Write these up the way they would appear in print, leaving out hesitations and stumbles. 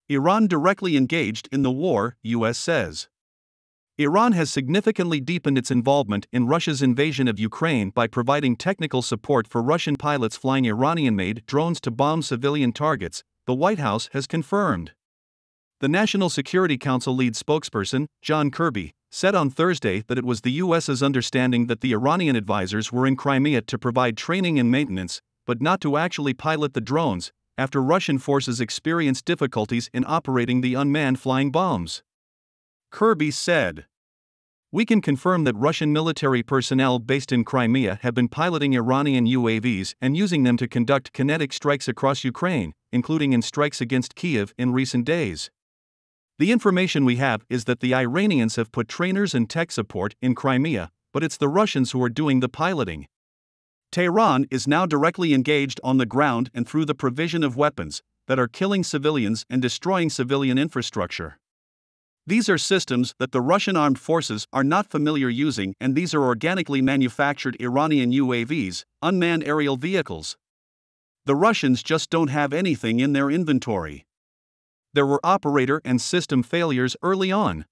Iran directly engaged in the war, US says. Iran has significantly deepened its involvement in Russia's invasion of Ukraine by providing technical support for Russian pilots flying Iranian-made drones to bomb civilian targets, the White House has confirmed. The National Security Council lead spokesperson, John Kirby, said on Thursday that it was the US's understanding that the Iranian advisors were in Crimea to provide training and maintenance, but not to actually pilot the drones, after Russian forces experienced difficulties in operating the unmanned flying bombs. Kirby said, "We can confirm that Russian military personnel based in Crimea have been piloting Iranian UAVs and using them to conduct kinetic strikes across Ukraine, including in strikes against Kyiv in recent days. The information we have is that the Iranians have put trainers and tech support in Crimea, but it's the Russians who are doing the piloting. Tehran is now directly engaged on the ground and through the provision of weapons that are killing civilians and destroying civilian infrastructure. These are systems that the Russian armed forces are not familiar using, and these are organically manufactured Iranian UAVs, unmanned aerial vehicles. The Russians just don't have anything in their inventory. There were operator and system failures early on.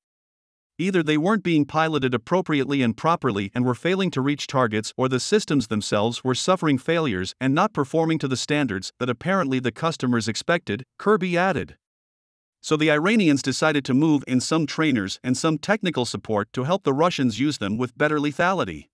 Either they weren't being piloted appropriately and properly and were failing to reach targets, or the systems themselves were suffering failures and not performing to the standards that apparently the customers expected," Kirby added. So the Iranians decided to move in some trainers and some technical support to help the Russians use them with better lethality.